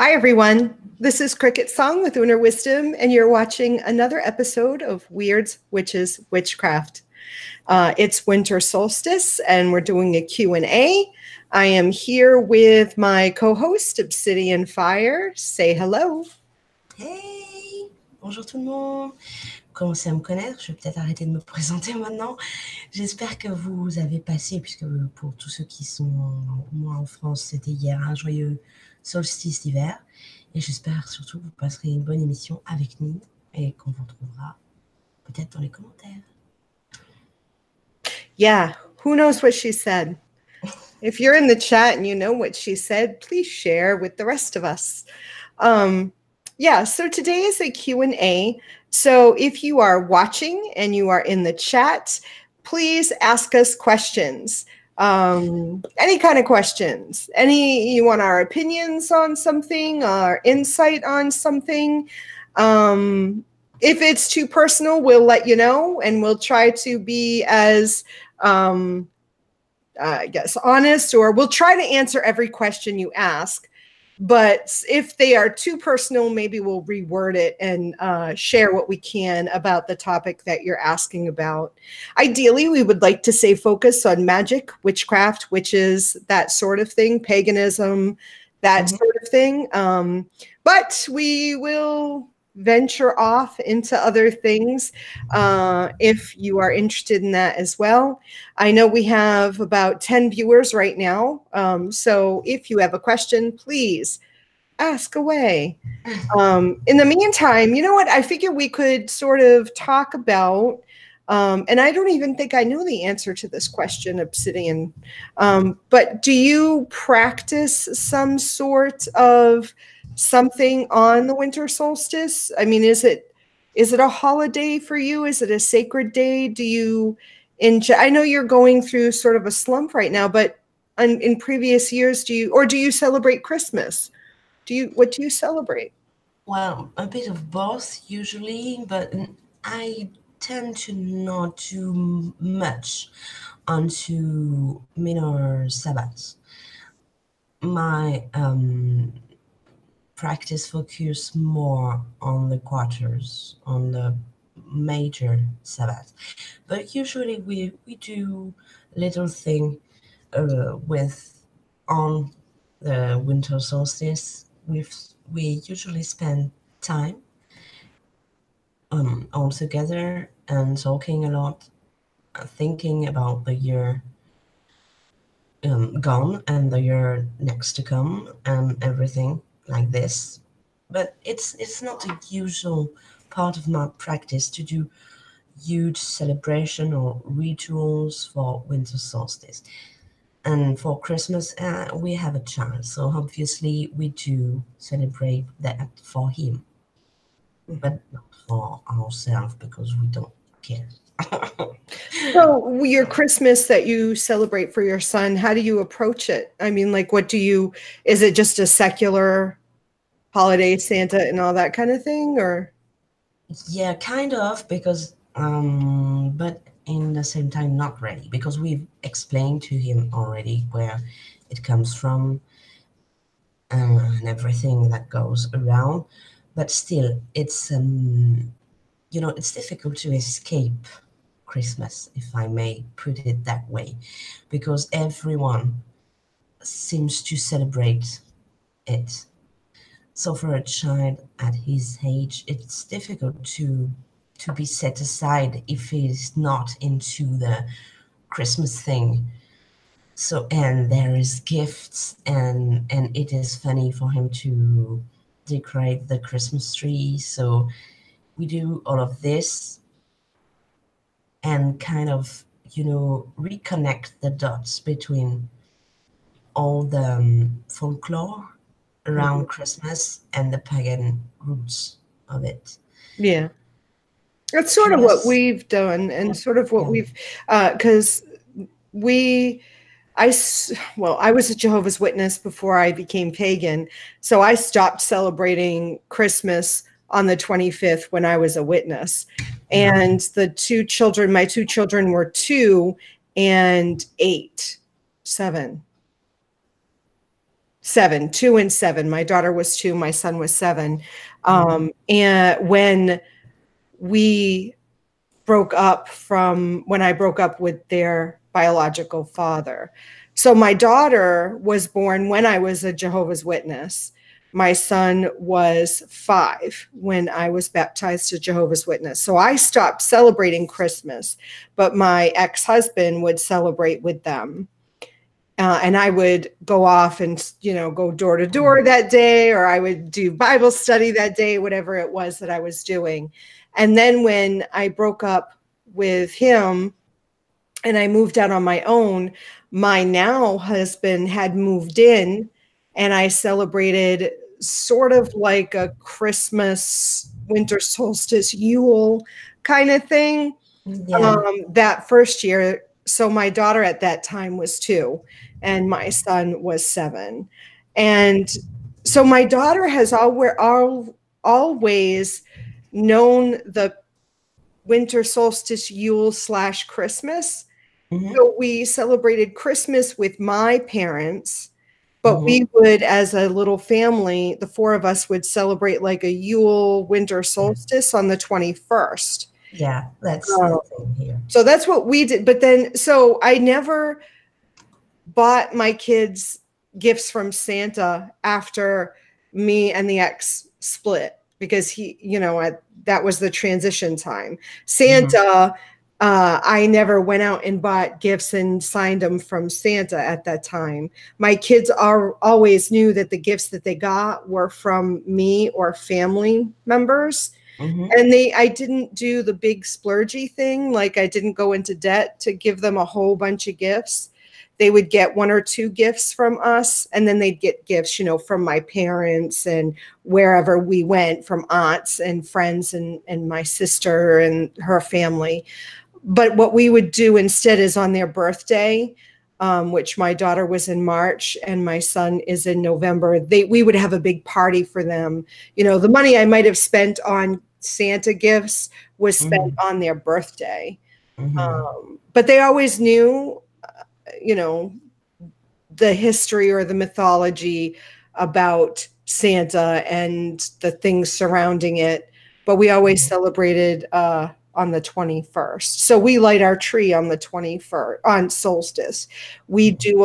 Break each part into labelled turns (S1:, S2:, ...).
S1: Hi, everyone. This is CricketSong with Uner Wisdom, and you're watching another episode of Wyrds, Witches, Witchcraft. It's winter solstice, and we're doing a Q&A. I am here with my co-host, Obsidian Fire. Say hello.
S2: Hey! Bonjour tout le monde! Vous commencez à me connaître, je vais peut-être arrêter de me présenter maintenant. J'espère que vous avez passé, puisque pour tous ceux qui sont moins en France, c'était hier, un joyeux solstice d'hiver. Et j'espère surtout que vous passerez une bonne émission avec nous et qu'on vous retrouvera peut-être dans les commentaires.
S1: Yeah, who knows what she said? If you're in the chat and you know what she said, please share with the rest of us. Yeah, so today is a Q&A. So if you are watching and you are in the chat, please ask us questions. Any kind of questions. You want our opinions on something, our insight on something. If it's too personal, we'll let you know, and we'll try to be as I guess honest, or we'll try to answer every question you ask. But if they are too personal, maybe we'll reword it and share what we can about the topic that you're asking about. Ideally, we would like to say focus on magic, witchcraft, witches, that sort of thing, paganism, that sort of thing. But we will venture off into other things if you are interested in that as well. I know we have about 10 viewers right now, so if you have a question, please ask away. In the meantime, you know what? I figure we could sort of talk about, and I don't even think I know the answer to this question, Obsidian, but do you practice some sort of something on the winter solstice? I mean, is it a holiday for you? Is it a sacred day? Do you I know you're going through sort of a slump right now, but in previous years, do you celebrate Christmas? What do you celebrate?
S2: Well, a bit of both usually, but I tend to not do much onto minor Sabbaths. My practice focus more on the quarters, on the major Sabbath. But usually we do little thing with on the winter solstice. We usually spend time all together and talking a lot, thinking about the year gone and the year next to come and everything like this. But it's not a usual part of my practice to do huge celebration or rituals for winter solstice. And for Christmas, we have a child, so obviously we do celebrate that for him, but not for ourselves because we don't care.
S1: So your Christmas that you celebrate for your son, how do you approach it? I mean, like, is it just a secular holiday, Santa and all that kind of thing, or?
S2: Yeah, kind of, because, but in the same time, not really, because we've explained to him already where it comes from and everything that goes around. But still, it's, it's difficult to escape Christmas, if I may put it that way, because everyone seems to celebrate it. So for a child at his age, it's difficult to be set aside if he's not into the Christmas thing. So, and there is gifts, and it is funny for him to decorate the Christmas tree. So we do all of this and kind of, reconnect the dots between all the folklore around Christmas and the pagan roots of it.
S1: Yeah. That's sort of what we've done, and sort of what we've, because I was a Jehovah's Witness before I became pagan, so I stopped celebrating Christmas on the 25th when I was a witness. And my two children were 2 and 7. 7, 2 and 7. My daughter was 2, my son was 7. And when we broke up when I broke up with their biological father. So my daughter was born when I was a Jehovah's Witness. My son was 5 when I was baptized a Jehovah's Witness. So I stopped celebrating Christmas, but my ex-husband would celebrate with them. And I would go off and, go door to door that day, or I would do Bible study that day, whatever it was that I was doing. And then when I broke up with him and I moved out on my own, my now husband had moved in, and I celebrated sort of like a Christmas, winter solstice, Yule kind of thing that first year. So my daughter at that time was 2 and my son was 7. And so my daughter has always known the winter solstice, Yule / Christmas. So we celebrated Christmas with my parents, but we would, as a little family, the 4 of us would celebrate like a Yule winter solstice on the 21st.
S2: Yeah, that's the thing here.
S1: So that's what we did. But then, so I never bought my kids gifts from Santa after me and the ex split, because he, that was the transition time. Santa, I never went out and bought gifts and signed them from Santa at that time. My kids always knew that the gifts that they got were from me or family members. And I didn't do the big splurgy thing. Like, I didn't go into debt to give them a whole bunch of gifts. They would get 1 or 2 gifts from us, and then they'd get gifts, from my parents and wherever we went, from aunts and friends and my sister and her family. But what we would do instead is on their birthday, which my daughter was in March and my son is in November, we would have a big party for them. The money I might have spent on Santa gifts was spent on their birthday. But they always knew, the history or the mythology about Santa and the things surrounding it. But we always celebrated on the 21st. So we light our tree on the 21st, on solstice. We do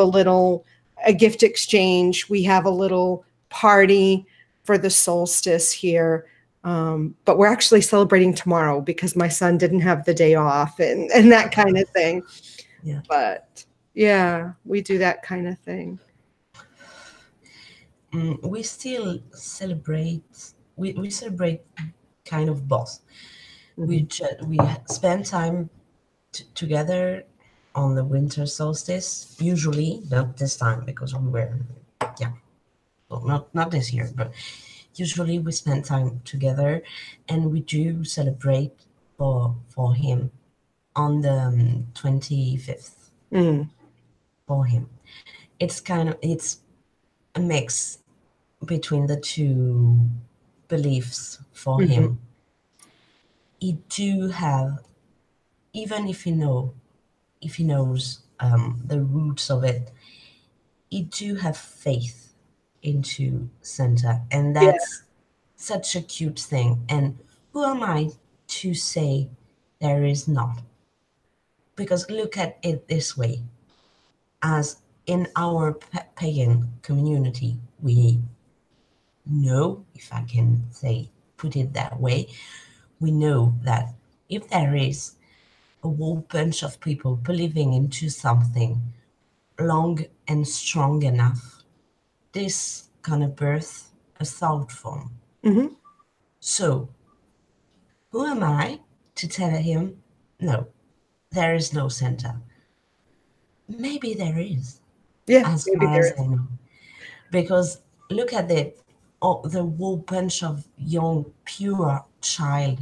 S1: a gift exchange. We have a little party for the solstice here. But we're actually celebrating tomorrow because my son didn't have the day off and that kind of thing.
S2: Yeah.
S1: But yeah, we do that kind of thing.
S2: We still celebrate, we celebrate kind of both. We spend time together on the winter solstice, usually, not this time because we were, not this year, but usually we spend time together, and we do celebrate for him on the 25th. For him. It's a mix between the 2 beliefs for him. He do have, even if he knows the roots of it, he do have faith into Santa, and that's such a cute thing. And who am I to say there is not? Because look at it this way, as in our pagan community, we know, if I can put it that way, we know that if there is a whole bunch of people believing into something long and strong enough, this gonna birth a thought form. So who am I to tell him, no, there is no Santa? Maybe there is. As far as I know. Because look at the whole bunch of young, pure child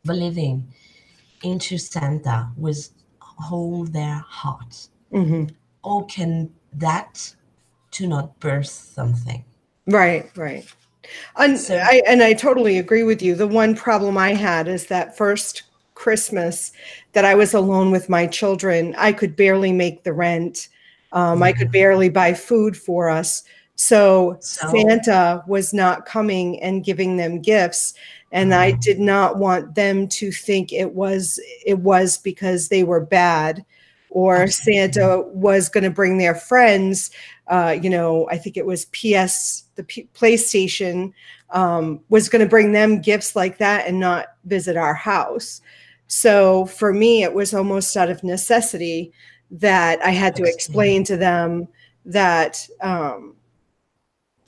S2: believing into Santa with all their heart. How can that to not birth something?
S1: Right. And I totally agree with you. The one problem I had is that first Christmas that I was alone with my children, I could barely make the rent. I could barely buy food for us. So
S2: So
S1: Santa was not coming and giving them gifts. And I did not want them to think it was because they were bad, or
S2: absolutely.
S1: Santa was going to bring their friends. I think it was PlayStation was going to bring them gifts like that and not visit our house. So for me, it was almost out of necessity that I had to explain to them that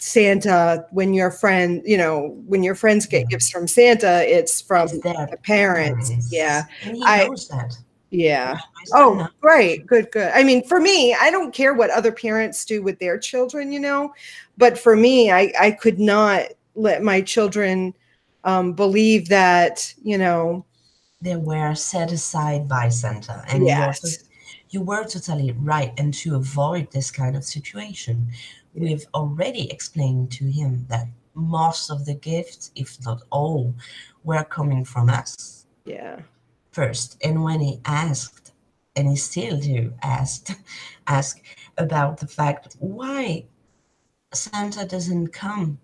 S1: Santa, when your friends get gifts from Santa, it's from
S2: It's their
S1: the parents. Yeah.
S2: parents, and he
S1: I,
S2: knows that.
S1: yeah.
S2: My son
S1: Oh,
S2: knows.
S1: great. Good, good. I mean, for me, I don't care what other parents do with their children, but for me, I could not let my children believe that,
S2: They were set aside by Santa, and
S1: yes.
S2: you were totally right. And to avoid this kind of situation,
S1: Yeah.
S2: we've already explained to him that most of the gifts, if not all, were coming from us
S1: Yeah.
S2: first. And when he asked, and he still do ask about the fact why Santa doesn't come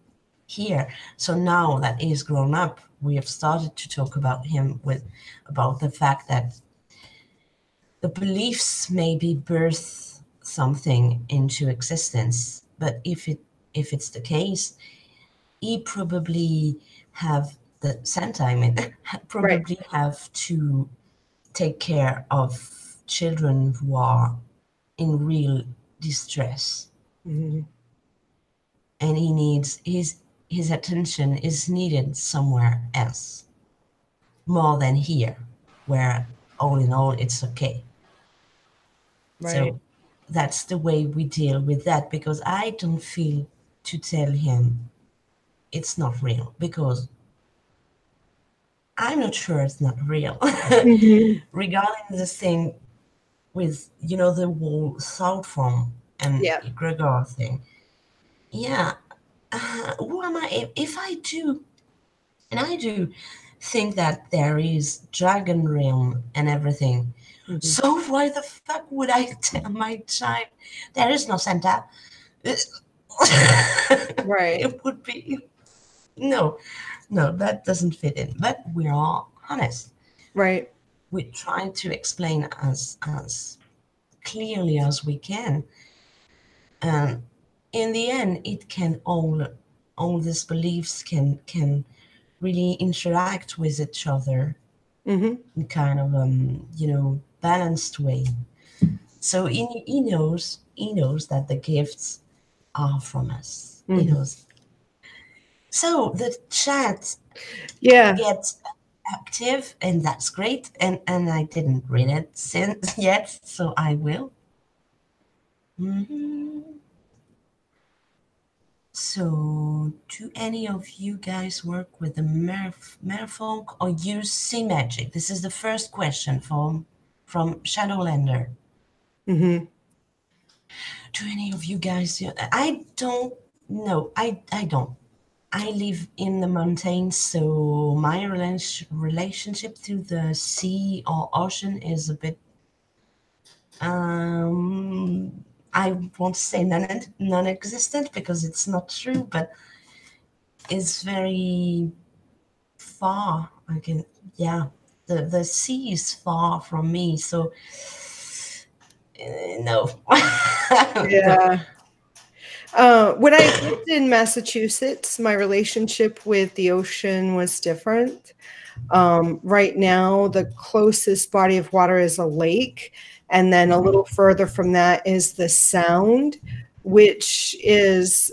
S2: here. So now that he's grown up, we have started to talk about him about the fact that the beliefs maybe birth something into existence, but if it's the case, he probably have the Santa, I mean,
S1: Right.
S2: probably have to take care of children who are in real distress,
S1: Mm-hmm.
S2: and he needs his attention is needed somewhere else more than here, where all in all it's okay.
S1: Right.
S2: So that's the way we deal with that, because I don't feel to tell him it's not real, because I'm not sure it's not real.
S1: Mm-hmm.
S2: Regarding the thing with, the whole thought form and
S1: Yeah.
S2: Gregor thing, yeah, who am I? If I do, and I do think that there is dragon realm and everything,
S1: Mm-hmm.
S2: so why the fuck would I tell my child there is no Santa?
S1: Right.
S2: It would be no, no, that doesn't fit in. But we are honest.
S1: Right.
S2: We're trying to explain as clearly as we can. And in the end, it can all these beliefs can really interact with each other
S1: Mm-hmm.
S2: in kind of balanced way. So he knows that the gifts are from us. He
S1: Mm-hmm.
S2: knows. So the chat
S1: Yeah.
S2: gets active, and that's great. And I didn't read it since yet, so I will. Mhm. So, do any of you guys work with the merfolk or use sea magic? This is the first question from Shadowlander.
S1: Mm-hmm.
S2: Do any of you guys? I don't know. I don't. I live in the mountains, so my relationship to the sea or ocean is a bit. I won't say non-existent because it's not true, but it's very far. I can, yeah. The sea is far from me, so no, no.
S1: Yeah. When I lived in Massachusetts, my relationship with the ocean was different. Right now, the closest body of water is a lake, and then a little further from that is the Sound, which is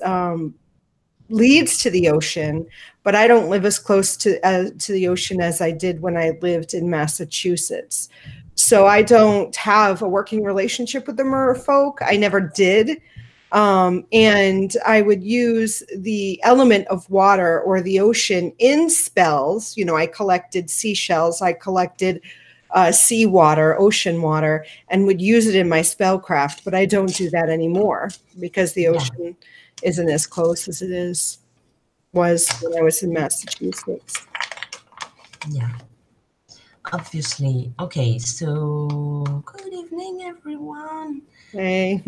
S1: leads to the ocean. But I don't live as close to the ocean as I did when I lived in Massachusetts. So I don't have a working relationship with the merfolk. I never did. And I would use the element of water or the ocean in spells. I collected seashells, I collected seawater, ocean water, and would use it in my spellcraft. But I don't do that anymore because the
S2: Yeah,
S1: ocean isn't as close as it was when I was in Massachusetts.
S2: yeah. Obviously. Okay, so good evening, everyone.
S1: Hey.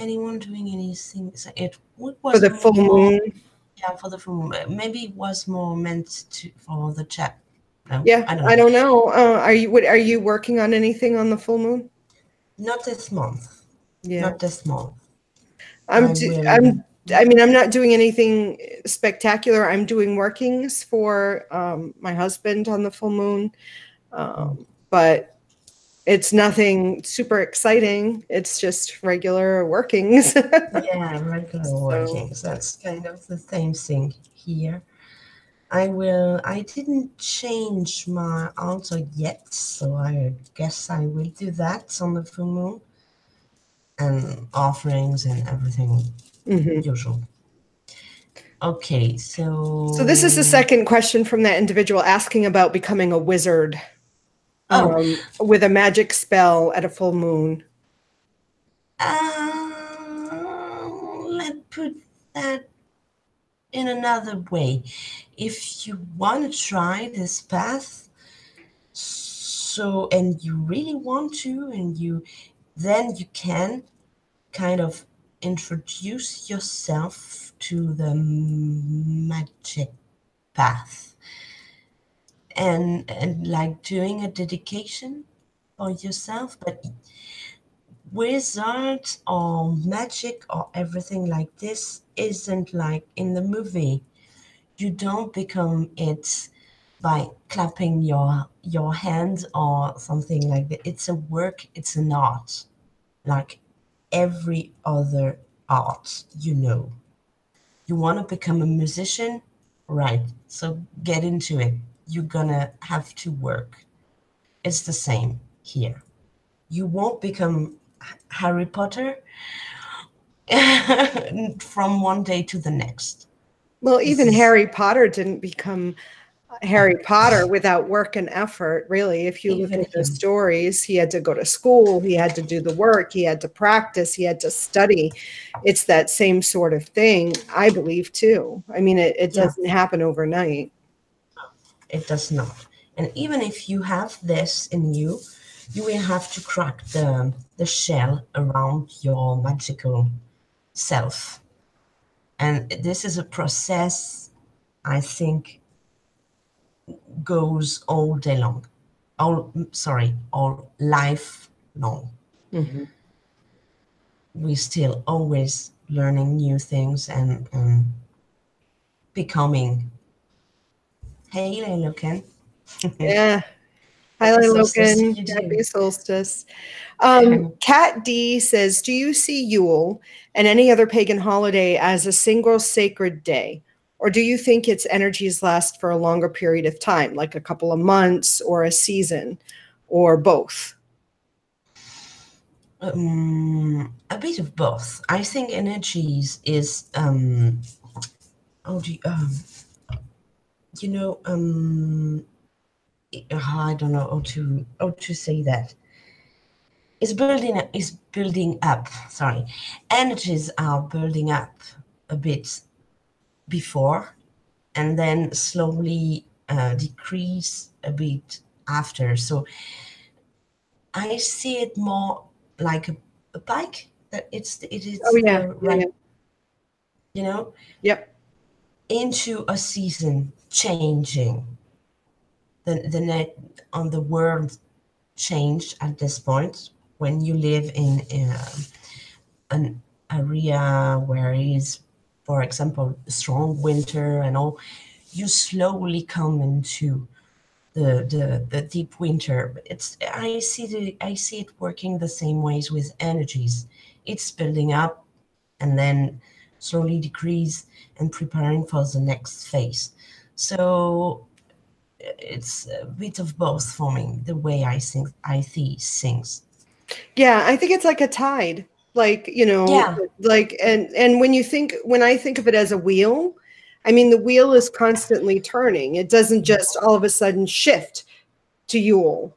S2: anyone doing anything. It
S1: For
S2: was
S1: the full
S2: more,
S1: moon?
S2: yeah, for the full moon. Maybe it was more meant to for the chat. No,
S1: Yeah,
S2: I don't
S1: I
S2: know.
S1: don't know. Are you working on anything on the full moon?
S2: Not this month.
S1: Yeah.
S2: Not this month.
S1: I'm
S2: I
S1: do,
S2: will.
S1: I mean, I'm not doing anything spectacular. I'm doing workings for my husband on the full moon. But it's nothing super exciting. It's just regular workings.
S2: Yeah, regular
S1: So,
S2: workings. That's kind of the same thing here. I didn't change my answer yet, so I guess I will do that on the full moon. And offerings and everything
S1: mhm.
S2: usual. Okay,
S1: So this is the second question from that individual asking about becoming a wizard
S2: oh,
S1: with a magic spell at a full moon.
S2: let's put that in another way. If you want to try this path, so and you really want to, and then you can kind of introduce yourself to the magic path and like doing a dedication for yourself. But wizards or magic or everything like this isn't like in the movie. You don't become it by clapping your hands or something like that. It's a work, it's an art, like every other art, you know. You want to become a musician, right? So get into it. You're gonna have to work. It's the same here. You won't become Harry Potter from one day to the next.
S1: Well,
S2: This
S1: even
S2: is
S1: Harry Potter didn't become Harry Potter without work and effort, really. If you look
S2: even
S1: at the
S2: him.
S1: stories, he had to go to school, he had to do the work, he had to practice, he had to study. It's that same sort of thing, I believe, too. I mean, it
S2: Yeah,
S1: doesn't happen overnight.
S2: it does not. And even if you have this in you, you will have to crack the shell around your magical self. And this is a process I think goes all day long. All life long.
S1: Mhm.
S2: We still always learning new things and becoming. Hey, Loken.
S1: Yeah. Hi,
S2: Happy solstice to
S1: Logan.
S2: you too.
S1: Happy solstice. Kat D says, do you see Yule and any other pagan holiday as a single sacred day? Or do you think its energies last for a longer period of time, like a couple of months or a season, or both?
S2: A bit of both. I think energies is oh do you, you know I don't know how to say that. Is building up. Sorry, energies are building up a bit before, and then slowly decrease a bit after. So I see it more like a bike that it
S1: Oh,
S2: is
S1: yeah.
S2: the
S1: Yeah.
S2: right, you know,
S1: Yep.
S2: into a season changing. The net on the world changed at this point when you live in an area where is, for example, strong winter and all, you slowly come into the deep winter. It's I see it working the same ways with energies. It's building up and then slowly decrease and preparing for the next phase. So it's a bit of both for me, the way I see things.
S1: Yeah, I think it's like a tide. Like,
S2: Yeah,
S1: like and when I think of it as a wheel, I mean the wheel is constantly turning. It doesn't just all of a sudden shift to Yule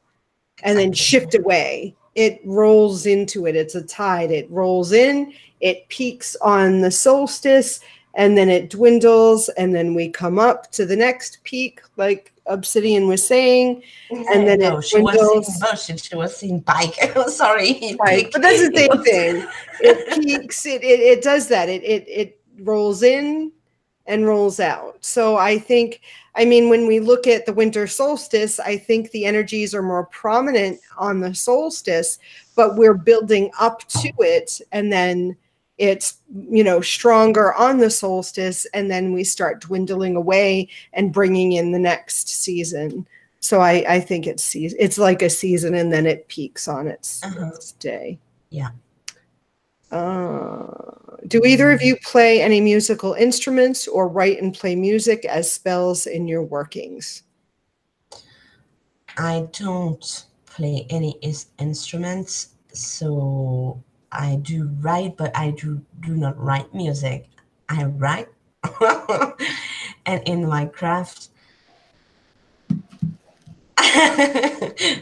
S1: and then
S2: exactly.
S1: shift away. It rolls into it. It's a tide. It rolls in, it peaks on the solstice, and then it dwindles, and then we come up to the next peak, like Obsidian was saying, and then
S2: No,
S1: it
S2: she was
S1: dwindles.
S2: seeing bush and she was seeing bike. Sorry,
S1: Right, but that's the same thing. It peaks. It does that. It rolls in and rolls out. So I think, I mean, when we look at the winter solstice, I think the energies are more prominent on the solstice, but we're building up to it, and then it's, you know, stronger on the solstice, and then we start dwindling away and bringing in the next season. So I think it's like a season, and then it peaks on its day.
S2: Yeah.
S1: Do either of you play any musical instruments or write and play music as spells in your workings?
S2: I don't play any instruments, so I do write, but I do not write music. I write, and in my craft,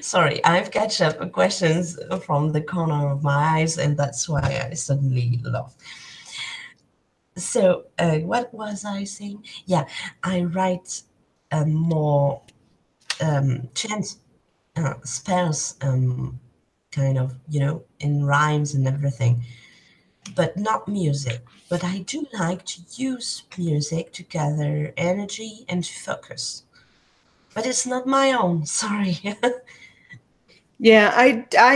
S2: sorry, I've catch up questions from the corner of my eyes, and that's why I suddenly laugh. So, what was I saying? Yeah, I write more chant spells, kind of, you know, in rhymes and everything, but not music. But I do like to use music to gather energy and to focus. But it's not my own, sorry.
S1: Yeah, I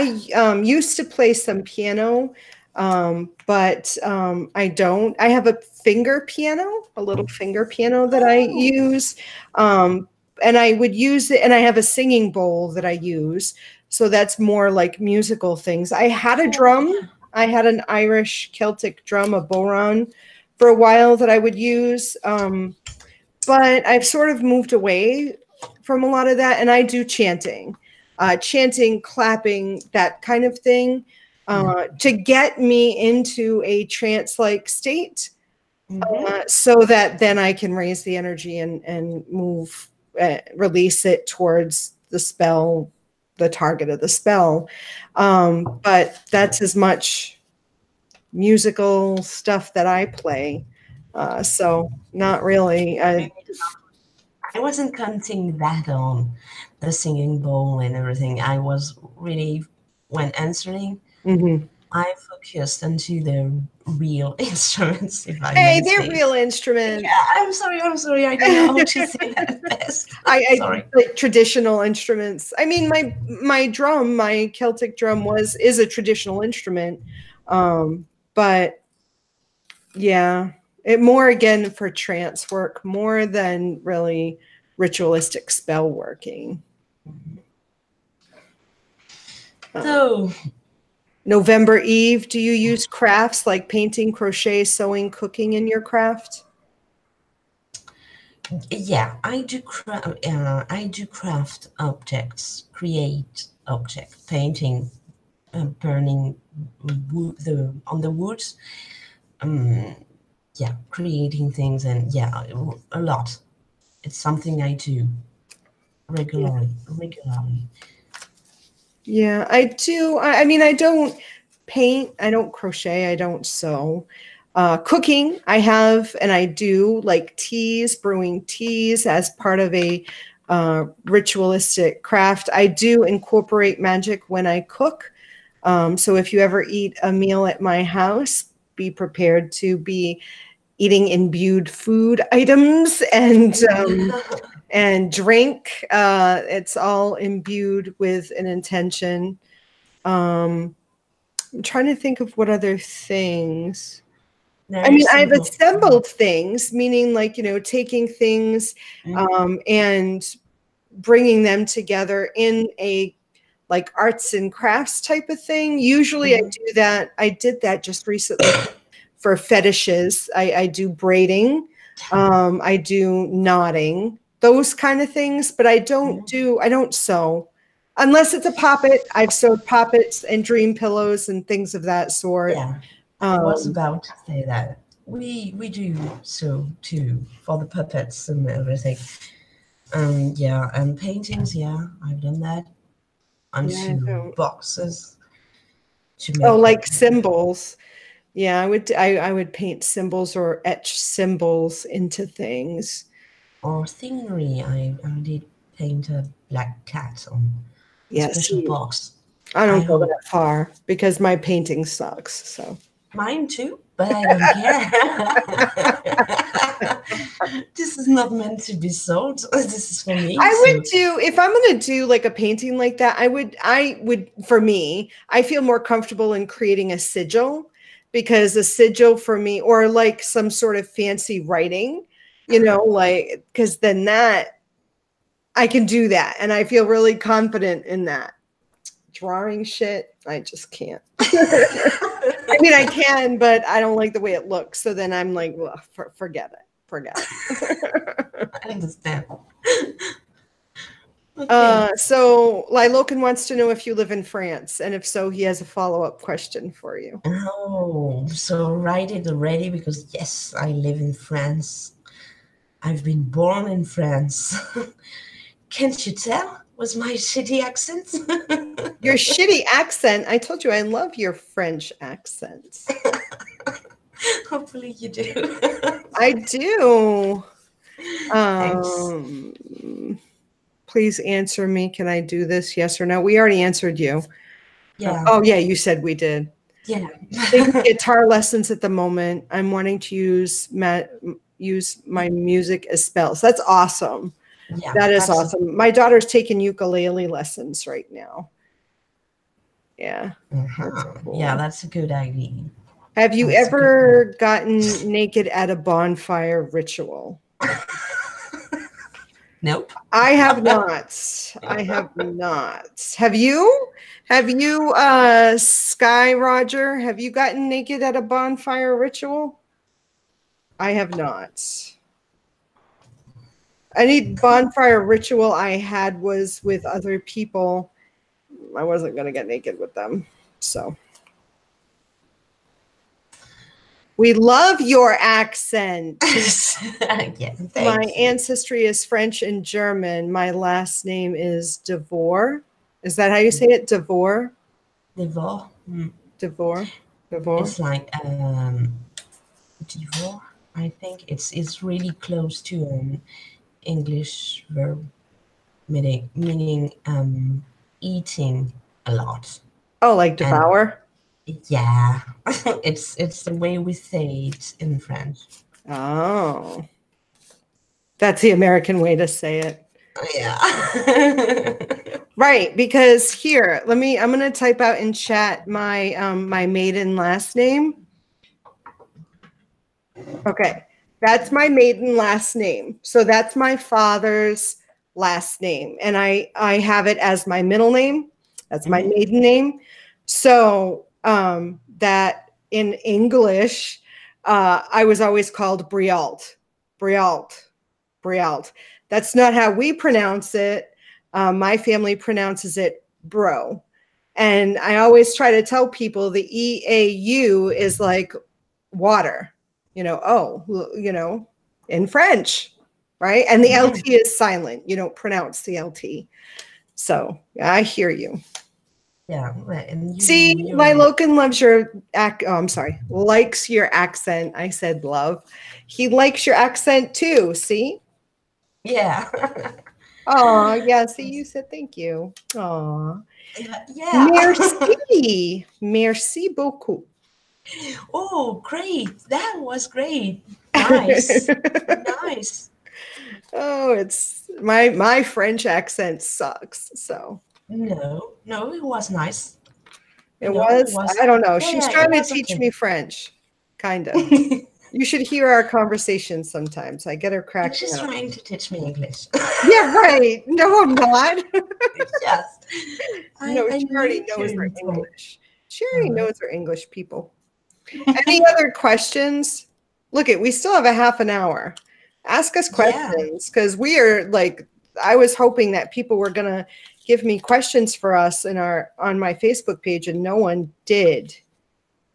S1: used to play some piano, but I don't. I have a finger piano, a little finger piano that I use, and I would use it, and I have a singing bowl that I use. So that's more like musical things. I had a drum. I had an Irish Celtic drum, a bodhrán, for a while that I would use, but I've sort of moved away from a lot of that, and I do chanting. Chanting, clapping, that kind of thing, to get me into a trance-like state, so that then I can raise the energy and move, release it towards the spell, the target of the spell. But that's as much musical stuff that I play. So not really.
S2: I wasn't counting that on the singing bowl and everything. I was really, when answering, I focused onto the real instruments, if I may
S1: they're
S2: say.
S1: real instruments.
S2: Yeah, I'm sorry. I don't know how to say that best. Sorry.
S1: Like traditional instruments. I mean, my drum, my Celtic drum is a traditional instrument, but yeah, it more again for trance work more than really ritualistic spell working.
S2: So,
S1: November Eve, do you use crafts like painting, crochet, sewing, cooking in your craft?
S2: yeah, I do craft objects, create objects, painting, burning wood, on the woods. Yeah, creating things, and yeah, a lot. It's something I do regularly.
S1: Yeah, I do. I mean, I don't paint, I don't crochet, I don't sew. Cooking, I have, and I do like teas, brewing teas as part of a ritualistic craft. I do incorporate magic when I cook. So if you ever eat a meal at my house, be prepared to be eating imbued food items and drink. It's all imbued with an intention. I'm trying to think of what other things. I mean, I've assembled things, meaning like, you know, taking things and bringing them together in a like arts and crafts type of thing. Usually I do that. I did that just recently for fetishes. I do braiding. I do knotting, those kind of things, but I don't sew. Unless it's a poppet. I've sewed poppets and dream pillows and things of that sort.
S2: Yeah, I was about to say that. We do so too, for the puppets and everything. Yeah, and paintings, yeah, I've done that. Onto boxes.
S1: Oh, like symbols. Yeah, I would paint symbols or etch symbols into things.
S2: Or scenery. I did paint a black cat on a
S1: Yeah,
S2: special
S1: see,
S2: box.
S1: I
S2: I
S1: don't go
S2: hope
S1: that far because my painting sucks. So
S2: mine too, but I don't care. This is not meant to be sold. This is for me.
S1: I would
S2: So
S1: do if I'm going to do like a painting like that. I would for me, I feel more comfortable in creating a sigil because a sigil for me, or like some sort of fancy writing, like because then that I can do that, and I feel really confident in that. Drawing shit, I just can't. I mean, I can, but I don't like the way it looks. So then I'm like, well, forget it. Forget it.
S2: I understand. Okay.
S1: So Lilokin wants to know if you live in France, and if so, he has a follow-up question for you.
S2: Oh, so write it already because yes, I live in France. I've been born in France. Can't you tell? Was my shitty accent?
S1: Your shitty accent. I told you I love your French accents.
S2: Hopefully you do.
S1: I do.
S2: Thanks.
S1: Please answer me. Can I do this? Yes or no? We already answered you.
S2: Yeah.
S1: Oh, yeah, you said we did.
S2: Yeah.
S1: Taking guitar lessons at the moment. I'm wanting to use my music as spells. That's awesome.
S2: Yeah.
S1: That is awesome. My daughter's taking ukulele lessons right now. Yeah. That's cool.
S2: Yeah, that's a good idea.
S1: Have you ever gotten naked at a bonfire ritual?
S2: Nope.
S1: I have not. I have not. Have you? Have you, Sky Roger? Have you gotten naked at a bonfire ritual? I have not. Any bonfire ritual I had was with other people. I wasn't going to get naked with them. So. We love your accent.
S2: Yeah,
S1: My ancestry is French and German. My last name is Devore. Is that how you say it? Devore?
S2: Devore.
S1: Devore. Devore.
S2: It's like devore. I think it's really close to an English verb meaning eating a lot.
S1: Oh, like devour?
S2: Yeah. it's the way we say it in French.
S1: Oh. That's the American way to say it.
S2: Yeah.
S1: Right, because here, I'm going to type out in chat my my maiden last name. Okay. That's my maiden last name. So that's my father's last name, and I have it as my middle name. That's my maiden name. So that in English, I was always called Brialt. Brialt. Brialt. That's not how we pronounce it. My family pronounces it bro. And I always try to tell people the EAU is like water, in French, right? And the LT is silent. You don't pronounce the LT. So I hear you.
S2: Yeah. And
S1: See, Lilokin loves your likes your accent. I said love. He likes your accent too. See?
S2: Yeah.
S1: Oh, yeah. See, you said thank you. Oh,
S2: yeah.
S1: Merci. Merci beaucoup.
S2: Oh, great. That was great. Nice. Nice.
S1: Oh, it's my French accent sucks. So
S2: no, it was nice.
S1: it was. I don't know. She's trying to teach me French, kind of. You should hear our conversations sometimes. I get her cracking
S2: She's
S1: up.
S2: trying to teach me English.
S1: Yeah, right. No, I'm not.
S2: Yes.
S1: No, she already knows her English. She already knows her English, people. Any other questions? Look, we still have a half an hour. Ask us questions, because we are like, I was hoping that people were going to give me questions for us on my Facebook page, and no one did.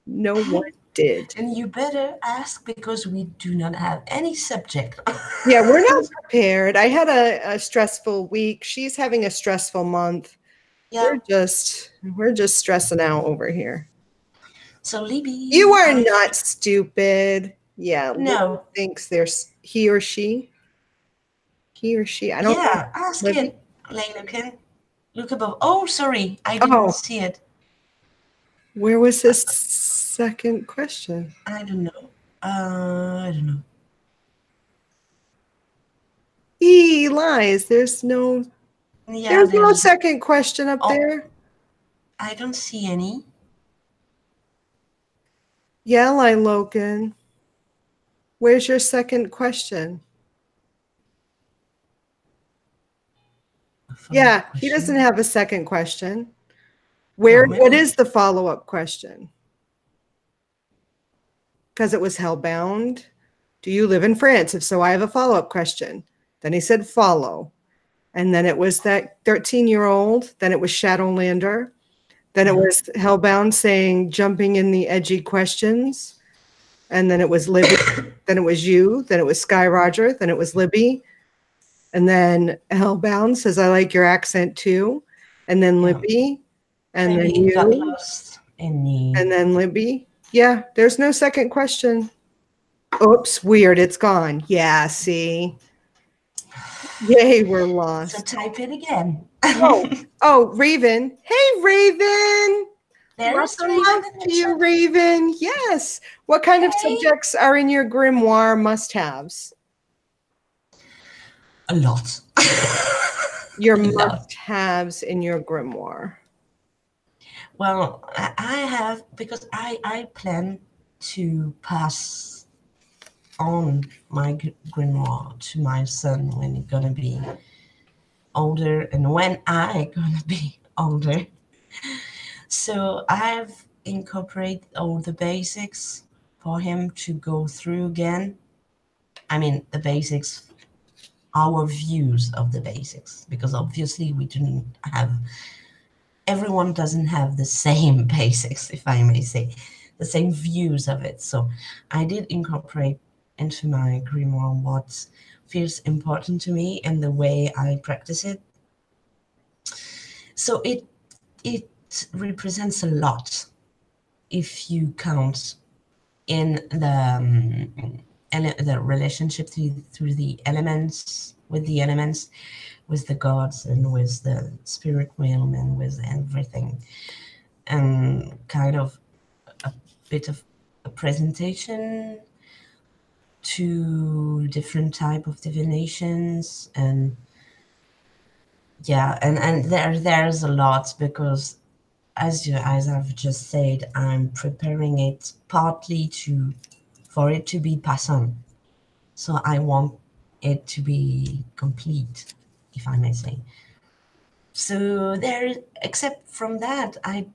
S1: No one did.
S2: And you better ask, because we do not have any subject.
S1: Yeah, we're not prepared. I had a stressful week. She's having a stressful month. Yeah. We're just stressing out over here.
S2: So Libby,
S1: You are not stupid. Yeah,
S2: no.
S1: thinks there's he or she. He or she. I don't know.
S2: Ask
S1: Libby?
S2: it. Leiluken. Look above. Oh, sorry. I didn't see it.
S1: Where was his second question?
S2: I don't know. I don't know.
S1: He lies. There's no second question up there.
S2: I don't see any.
S1: Yeah, Logan. Where's your second question? Yeah, he doesn't have a second question. What is the follow-up question? Because it was hellbound. Do you live in France? If so, I have a follow-up question. Then he said follow. And then it was that 13-year-old. Then it was Shadowlander. Then it was Hellbound saying, jumping in the edgy questions. And then it was Libby. Then it was you. Then it was Sky Roger. Then it was Libby. And then Hellbound says, I like your accent too. And then Libby. And then you. Got lost in the... And then Libby. Yeah, there's no second question. Oops, weird. It's gone. Yeah, see. Yay, we're lost.
S2: So type it again.
S1: Oh, Raven. Hey, Raven.
S2: There's
S1: Raven to you, Raven. Yes. What kind of subjects are in your grimoire must-haves?
S2: A lot.
S1: Your must-haves in your grimoire.
S2: Well, I have, because I plan to pass on my grimoire to my son when he's gonna be older, and when I gonna be older. So I've incorporated all the basics for him to go through again. I mean, the basics, our views of the basics, because obviously we didn't have, everyone doesn't have the same basics, if I may say, the same views of it. So I did incorporate into my grimoire what feels important to me and the way I practice it. So it represents a lot if you count in the relationship through the elements, with the gods and with the spirit realm and with everything, and kind of a bit of a presentation to different type of divinations. And yeah, and there's a lot, because as I've just said, I'm preparing it partly for it to be passed on. So I want it to be complete, if I may say. So except from that, I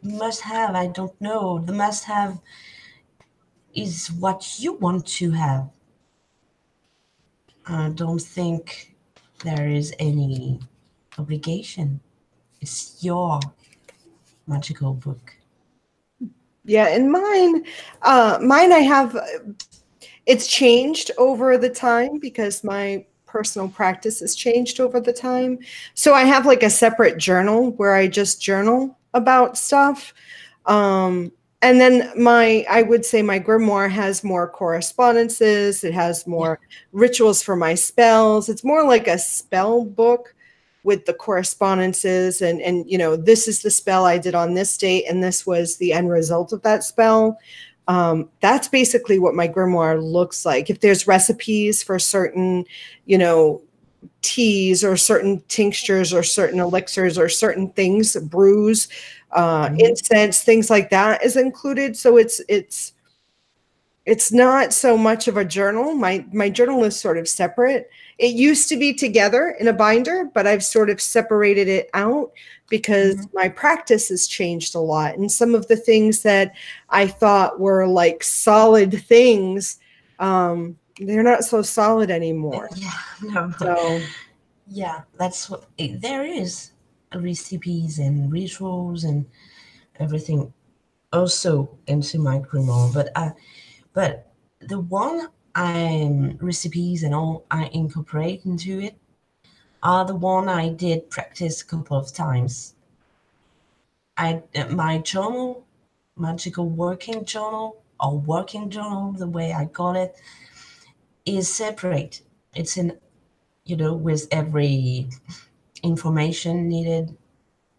S2: don't know. The must have is what you want to have. I don't think there is any obligation. It's your magical book.
S1: Yeah, and mine I have, it's changed over the time because my personal practice has changed over the time. So I have like a separate journal where I just journal about stuff. And then I would say my grimoire has more correspondences. It has more rituals for my spells. It's more like a spell book with the correspondences and you know, this is the spell I did on this date and this was the end result of that spell. That's basically what my grimoire looks like. If there's recipes for certain, you know, teas or certain tinctures or certain elixirs or certain things, brews, incense, things like that is included. So it's not so much of a journal. My journal is sort of separate. It used to be together in a binder, but I've sort of separated it out because my practice has changed a lot. And some of the things that I thought were like solid things, they're not so solid anymore.
S2: Yeah, no.
S1: So,
S2: yeah, that's what there is. Recipes and rituals and everything also into my grimoire, but the one recipes and all I incorporate into it are the one I did practice a couple of times. My journal magical working journal, or working journal, the way I call it, is separate. It's in, with every information needed,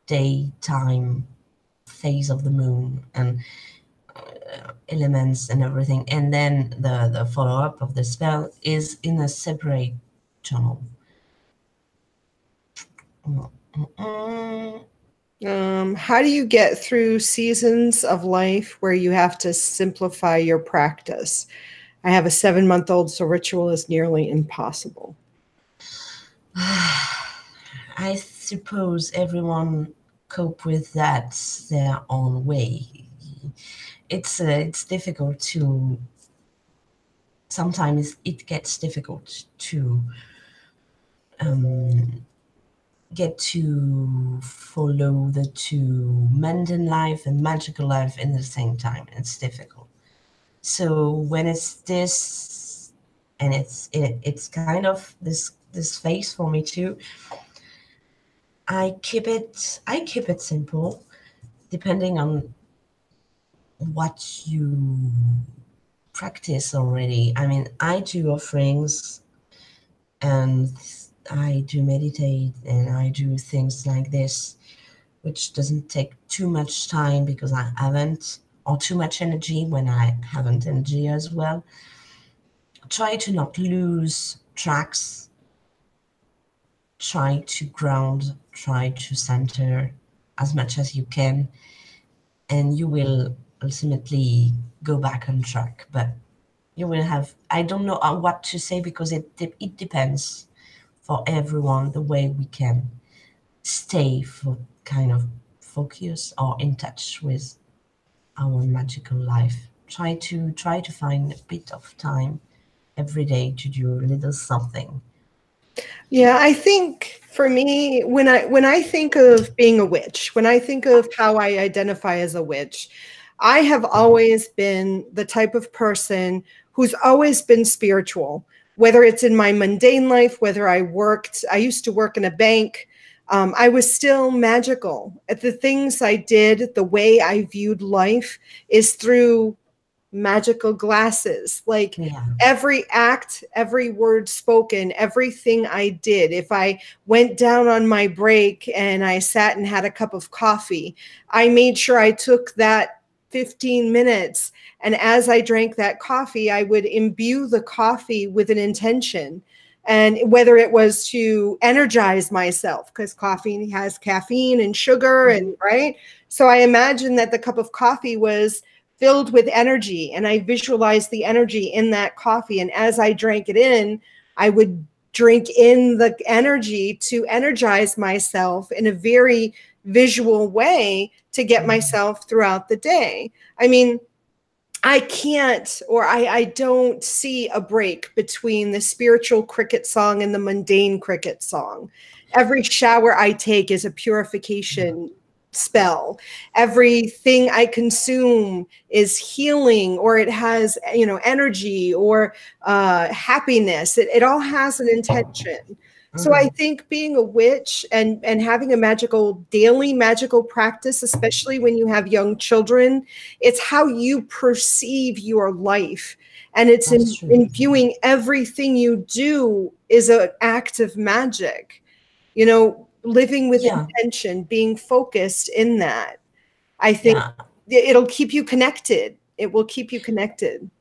S2: day, time, phase of the moon, and elements and everything. And then the follow-up of the spell is in a separate journal.
S1: How do you get through seasons of life where you have to simplify your practice? I have a 7-month-old, so ritual is nearly impossible.
S2: I suppose everyone cope with that their own way. It's difficult to. Sometimes it gets difficult to get to follow the two mundane life and magical life in the same time. It's difficult. So when it's this, and it's kind of this phase for me too. I keep it simple, depending on what you practice already. I mean, I do offerings, and I do meditate, and I do things like this, which doesn't take too much time because I haven't, or too much energy when I haven't energy as well. Try to not lose tracks. Try to ground, try to center as much as you can, and you will ultimately go back on track. But you will have, I don't know what to say, because it depends for everyone the way we can stay for kind of focus or in touch with our magical life. Try to find a bit of time every day to do a little something.
S1: Yeah, I think for me, when I think of being a witch, when I think of how I identify as a witch, I have always been the type of person who's always been spiritual, whether it's in my mundane life, whether I used to work in a bank. I was still magical. At the things I did, the way I viewed life is through magical glasses. Like every act, every word spoken, everything I did. If I went down on my break and I sat and had a cup of coffee, I made sure I took that 15 minutes. And as I drank that coffee, I would imbue the coffee with an intention. And whether it was to energize myself, because coffee has caffeine and sugar, and right. So I imagined that the cup of coffee was filled with energy, and I visualized the energy in that coffee. And as I drank it in, I would drink in the energy to energize myself in a very visual way to get myself throughout the day. I mean, I can't, or I don't see a break between the spiritual CricketSong and the mundane CricketSong. Every shower I take is a purification spell. Everything I consume is healing, or it has, energy or happiness. It all has an intention. So I think being a witch and having a daily magical practice, especially when you have young children, it's how you perceive your life. And it's imbuing everything you do is an act of magic, living with intention, being focused in that. I think it'll keep you connected. It will keep you connected.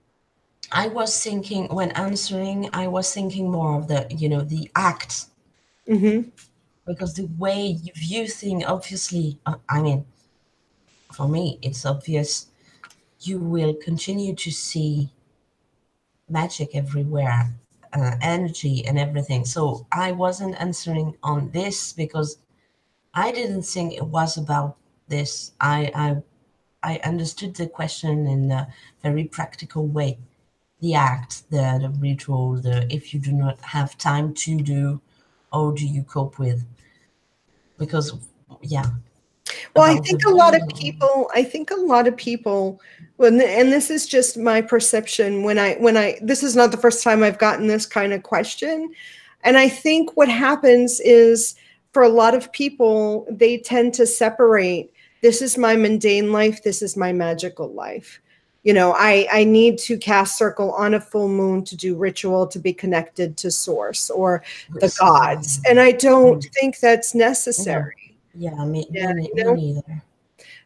S2: I was thinking, when answering, I was thinking more of the act. Because the way you view things, obviously, I mean, for me, it's obvious you will continue to see magic everywhere, energy and everything. So I wasn't answering on this because I didn't think it was about this. I understood the question in a very practical way. The act, the ritual, if you do not have time to do, how do you cope with? Because,
S1: Well, I think a lot of people, and this is just my perception this is not the first time I've gotten this kind of question. And I think what happens is, for a lot of people, they tend to separate This is my mundane life. This is my magical life. You know, I need to cast circle on a full moon to do ritual, to be connected to source or the gods. And I don't think that's necessary.
S2: Yeah, me
S1: you know?
S2: neither.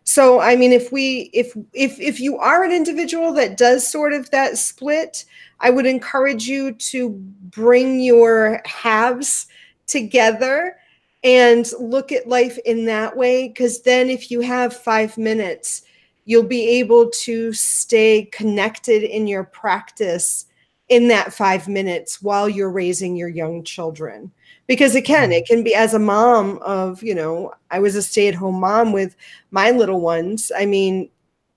S1: So, I mean, if you are an individual that does sort of that split, I would encourage you to bring your halves together and look at life in that way. Because then if you have 5 minutes, you'll be able to stay connected in your practice in that 5 minutes while you're raising your young children. Because again, it can be, as a mom of, you know, I was a stay-at-home mom with my little ones. I mean,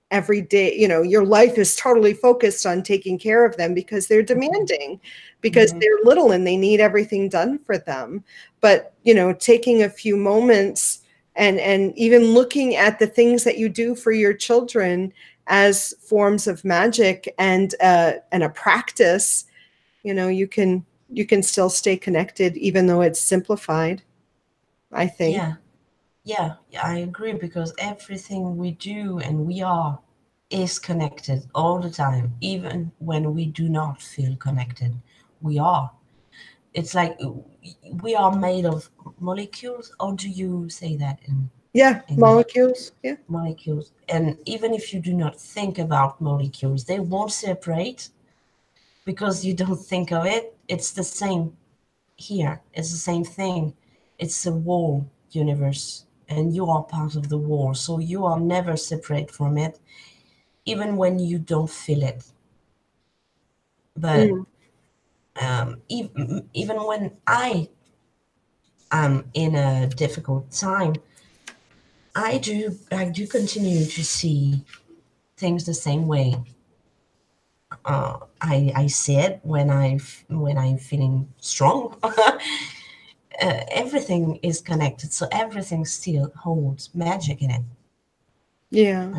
S1: every day, you know, your life is totally focused on taking care of them because they're demanding, because they're little and they need everything done for them. But, you know, taking a few moments and even looking at the things that you do for your children as forms of magic and a practice, you know, you can still stay connected even though it's simplified, I think.
S2: Yeah, I agree, because everything we do and we are is connected all the time, even when we do not feel connected. We are. It's like we are made of molecules, or do you say that in
S1: Molecules. Yeah.
S2: molecules? And even if you do not think about molecules, they won't separate because you don't think of it. It's the same here. It's the same thing. It's a whole universe, and you are part of the whole. So you are never separate from it, even when you don't feel it. But even when I am in a difficult time, I do continue to see things the same way. I see it when I'm feeling strong. Everything is connected, so everything still holds magic in it.
S1: Yeah.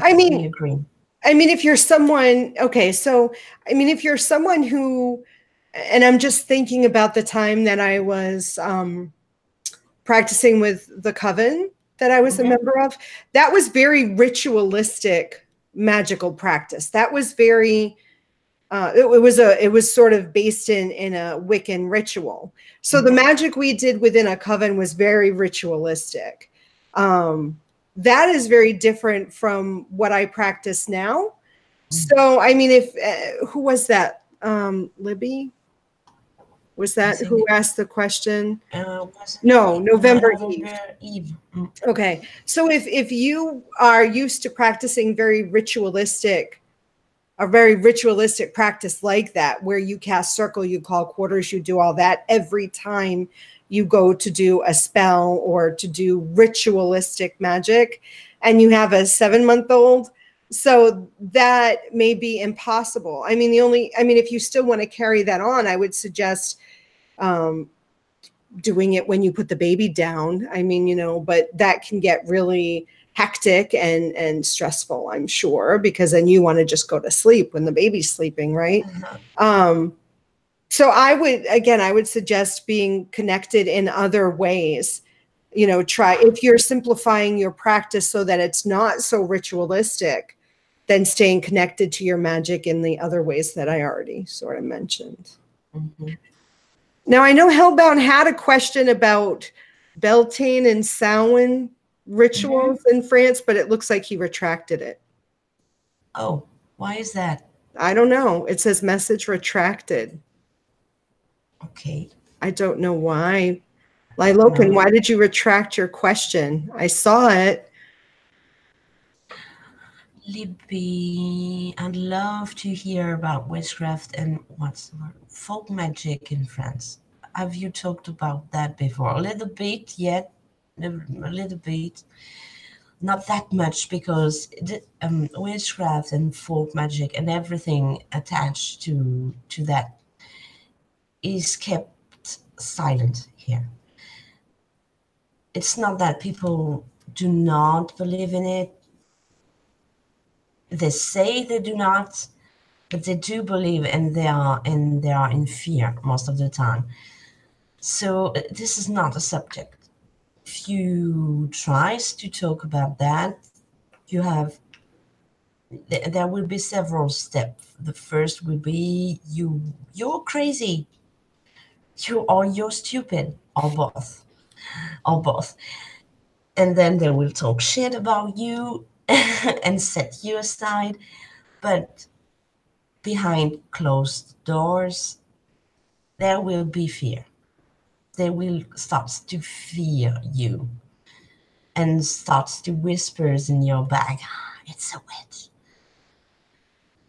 S2: I mean, agree.
S1: I mean, if you're someone, okay, so I mean, if you're someone who, and I'm just thinking about the time that I was practicing with the coven that I was a member of, that was very ritualistic magical practice. That was very it was sort of based in a Wiccan ritual. So the magic we did within a coven was very ritualistic. That is very different from what I practice now. So, I mean, if who was that? Libby? Was that who asked the question? No, November Eve. Okay. So if you are used to practicing a very ritualistic practice like that, where you cast circle, you call quarters, you do all that every time you go to do a spell or to do ritualistic magic, and you have a 7-month-old, so that may be impossible. I mean, if you still want to carry that on, I would suggest doing it when you put the baby down. I mean, you know, but that can get really hectic and stressful, I'm sure, because then you want to just go to sleep when the baby's sleeping, right? So I would suggest being connected in other ways. You know, if you're simplifying your practice so that it's not so ritualistic, then staying connected to your magic in the other ways that I already sort of mentioned. Now, I know Hellbound had a question about Beltane and Samhain rituals in France, but it looks like he retracted it.
S2: Oh, why is that?
S1: I don't know. It says message retracted.
S2: Okay.
S1: I don't know why. Lilopen, why did you retract your question? I saw it.
S2: Libby, I'd love to hear about witchcraft and what's folk magic in France. Have you talked about that before? A little bit, yet a little bit. Not that much, because witchcraft and folk magic and everything attached to that is kept silent here. It's not that people do not believe in it. They say they do not, but they do believe, and they are in fear most of the time. So this is not a subject. if you tries to talk about that, you have there will be several steps. The first will be you're crazy, you're stupid, or both, or both. And then they will talk shit about you and set you aside. But behind closed doors, there will be fear. They will start to fear you and starts to whispers in your back, it's a witch.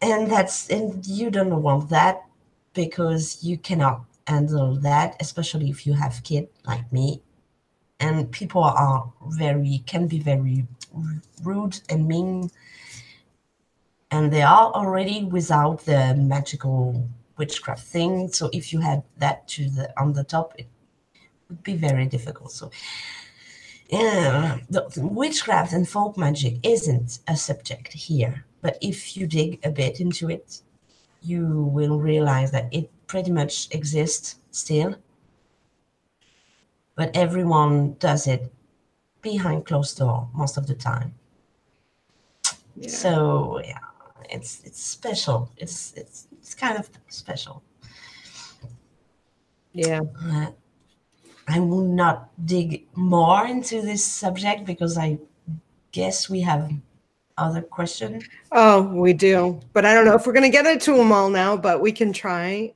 S2: And you don't want that because you cannot handle that, especially if you have kids like me. And people can be very rude and mean, and they are already without the magical witchcraft thing. So if you had that on the top, it would be very difficult. So yeah, the witchcraft and folk magic isn't a subject here, but if you dig a bit into it, you will realize that it pretty much exists still, but everyone does it behind closed door most of the time. Yeah. So yeah, it's special. It's kind of special.
S1: Yeah.
S2: I will not dig more into this subject because I guess we have other questions.
S1: Oh, we do, but I don't know if we're going to get into them all now, but we can try.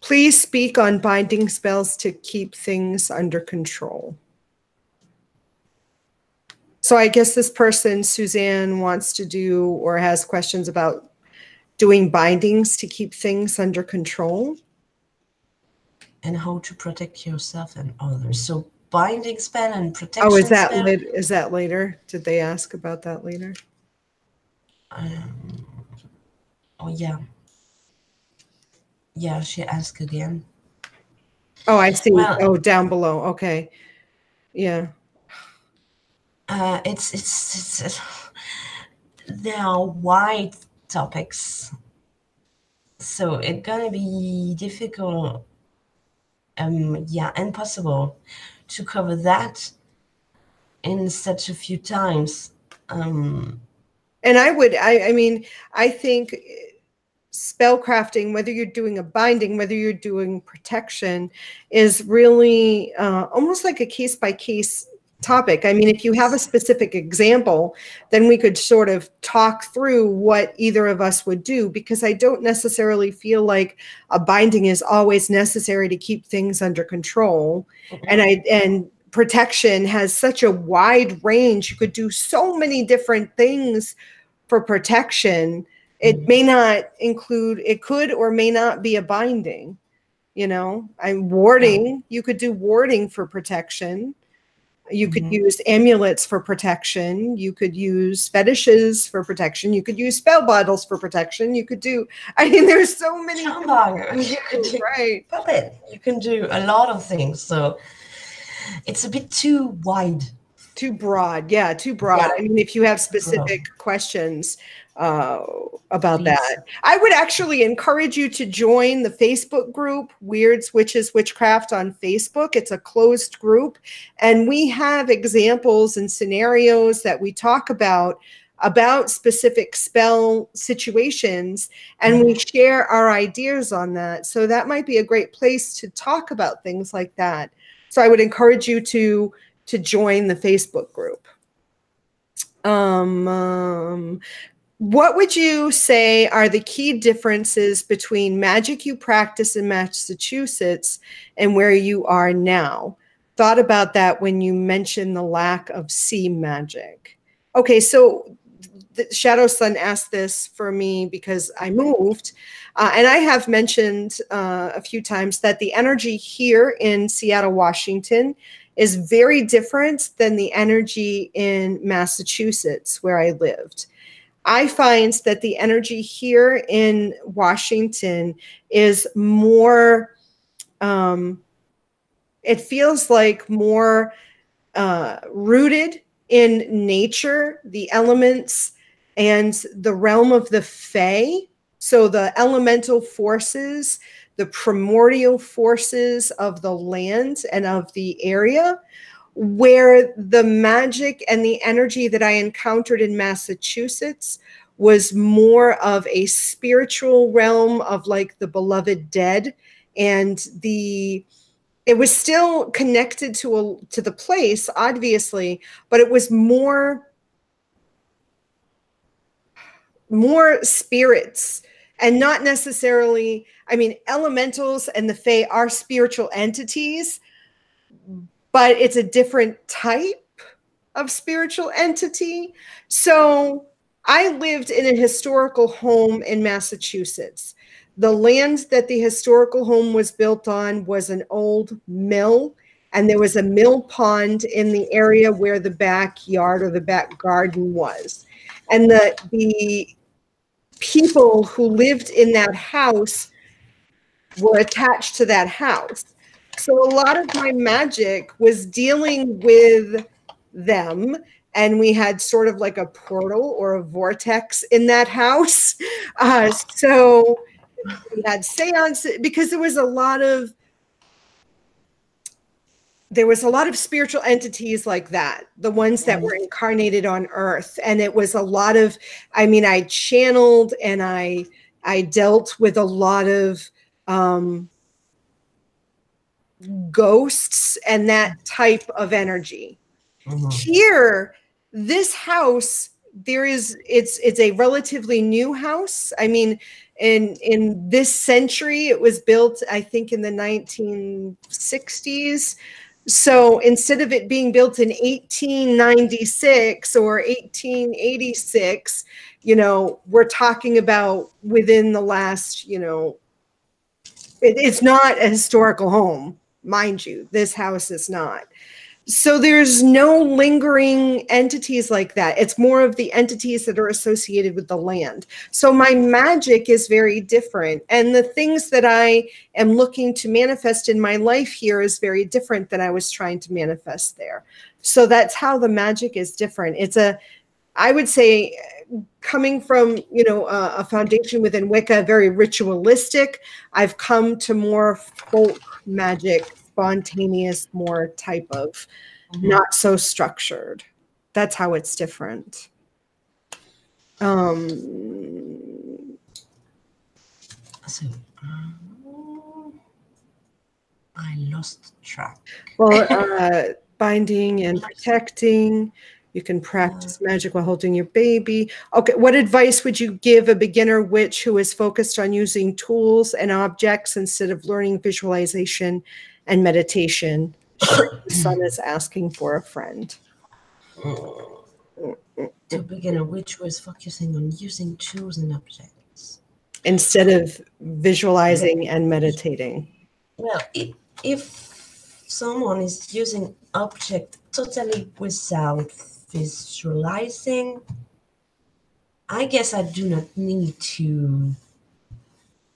S1: Please speak on binding spells to keep things under control. So I guess this person, Suzanne, wants to do or has questions about doing bindings to keep things under control.
S2: And how to protect yourself and others. So binding spell and protection
S1: spell.
S2: Is
S1: that later? Did they ask about that later?
S2: Oh, yeah. Yeah, she asked again.
S1: Oh, I see. Well, down below. Okay. Yeah.
S2: It's there are wide topics, so it's gonna be difficult, impossible to cover that in such a few times.
S1: And I think spellcrafting, whether you're doing a binding, whether you're doing protection, is really almost like a case-by-case topic. I mean, if you have a specific example, then we could sort of talk through what either of us would do, because I don't necessarily feel like a binding is always necessary to keep things under control. And protection has such a wide range. You could do so many different things for protection. It may not include, it could or may not be a binding, I'm warding. You could do warding for protection. You could use amulets for protection. You could use fetishes for protection. You could use spell bottles for protection. You could do, there's so many.
S2: You could do, right. Puppet. You can do a lot of things. So it's a bit too wide.
S1: Too broad. Yeah, too broad. Yeah. I mean, if you have specific questions about that, I would actually encourage you to join the Facebook group, Wyrds, Witches, Witchcraft on Facebook. It's a closed group, and we have examples and scenarios that we talk about specific spell situations, and we share our ideas on that. So that might be a great place to talk about things like that. So I would encourage you to join the Facebook group. What would you say are the key differences between magic you practice in Massachusetts and where you are now? Thought about that when you mentioned the lack of sea magic. Okay, so the Shadow Sun asked this for me because I moved. And I have mentioned a few times that the energy here in Seattle, Washington is very different than the energy in Massachusetts, where I lived. I find that the energy here in Washington is more, it feels like more rooted in nature, the elements, and the realm of the Fae. So the elemental forces the primordial forces of the land and of the area, where the magic and the energy that I encountered in Massachusetts was more of a spiritual realm of like the beloved dead, and it was still connected to the place, obviously, but it was more spirits, and not necessarily, I mean, elementals and the Fae are spiritual entities, but it's a different type of spiritual entity. So I lived in a historical home in Massachusetts. The land that the historical home was built on was an old mill, and there was a mill pond in the area where the backyard or the back garden was. And the people who lived in that house were attached to that house. So a lot of my magic was dealing with them, and we had sort of like a portal or a vortex in that house. So we had seances, because there was a lot of spiritual entities like that, the ones that were incarnated on Earth. And it was a lot of, I mean, I channeled and I dealt with a lot of ghosts and that type of energy. Here, this house, it's a relatively new house. I mean, in this century, it was built, I think, in the 1960s. So instead of it being built in 1896 or 1886, we're talking about within the last, it's not a historical home, mind you. This house is not. So there's no lingering entities like that. It's more of the entities that are associated with the land. So my magic is very different. And the things that I am looking to manifest in my life here is very different than I was trying to manifest there. So that's how the magic is different. I would say, coming from, a foundation within Wicca, very ritualistic, I've come to more folk magic, spontaneous, more type of not so structured. That's how it's different.
S2: So, I lost track.
S1: Well, binding and protecting. You can practice magic while holding your baby. Okay, what advice would you give a beginner witch who is focused on using tools and objects instead of learning visualization and meditation? The son is asking for a friend.
S2: To beginner witch who is focusing on using tools and objects
S1: instead of visualizing and meditating.
S2: Well, if someone is using object totally without visualizing, I guess I do not need to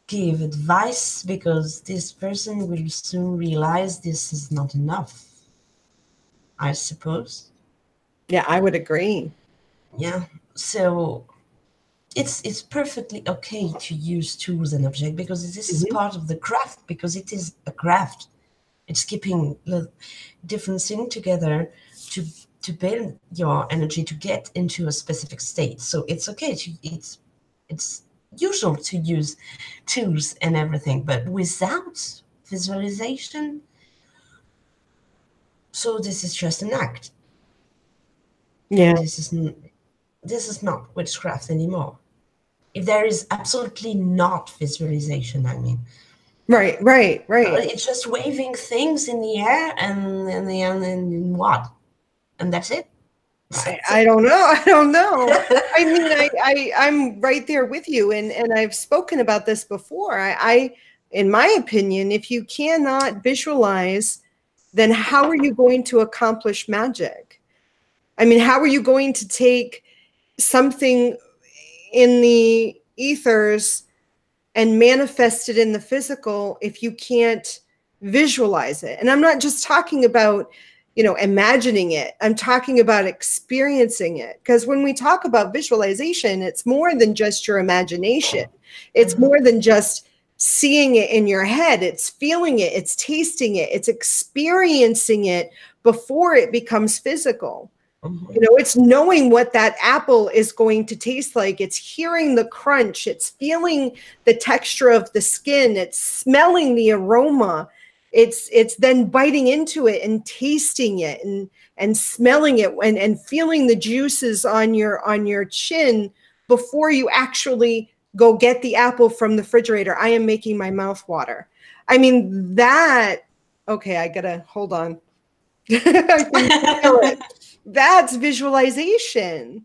S2: give advice, because this person will soon realize this is not enough, I suppose.
S1: Yeah, I would agree.
S2: Yeah, so it's perfectly okay to use tools and objects, because this is part of the craft, because it is a craft. It's keeping the different things together to build your energy to get into a specific state. So it's okay it's usual to use tools and everything, but without visualization, so this is just an act.
S1: Yeah,
S2: this is not witchcraft anymore. If there is absolutely not visualization, I mean.
S1: Right.
S2: It's just waving things in the air and what? And that's it.
S1: I don't know. I mean, I'm right there with you, and I've spoken about this before. I, in my opinion, if you cannot visualize, then how are you going to accomplish magic? I mean, how are you going to take something in the ethers and manifest it in the physical if you can't visualize it? And I'm not just talking about, imagining it. I'm talking about experiencing it. Because when we talk about visualization, it's more than just your imagination. It's more than just seeing it in your head. It's feeling it. It's tasting it. It's experiencing it before it becomes physical. You know, it's knowing what that apple is going to taste like. It's hearing the crunch. It's feeling the texture of the skin. It's smelling the aroma. It's then biting into it and tasting it and smelling it and feeling the juices on your chin before you actually go get the apple from the refrigerator. I am making my mouth water. I mean, that, okay, I gotta, hold on. I can feel it. That's visualization.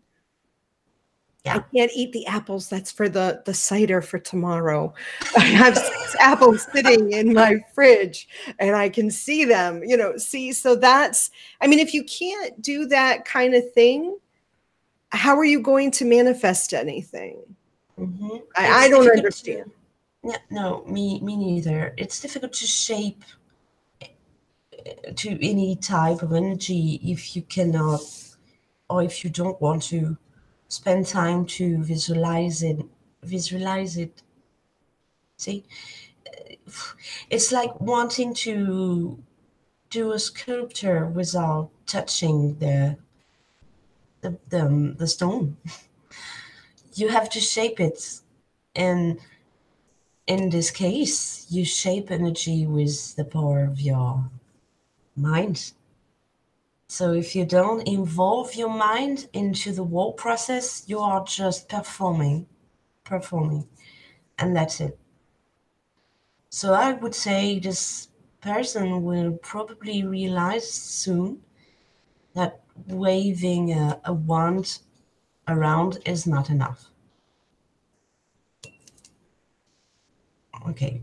S2: Yeah.
S1: I can't eat the apples. That's for the cider for tomorrow. I have 6 apples sitting in my fridge and I can see them, you know, see. So that's, I mean, if you can't do that kind of thing, how are you going to manifest anything? I don't understand.
S2: Yeah, no, me neither. It's difficult to shape to any type of energy if you cannot, or if you don't want to spend time to visualize it. See, it's like wanting to do a sculpture without touching the stone. You have to shape it, and in this case, you shape energy with the power of your mind. So if you don't involve your mind into the whole process, you are just performing, and that's it. So I would say this person will probably realize soon that waving a wand around is not enough. Okay.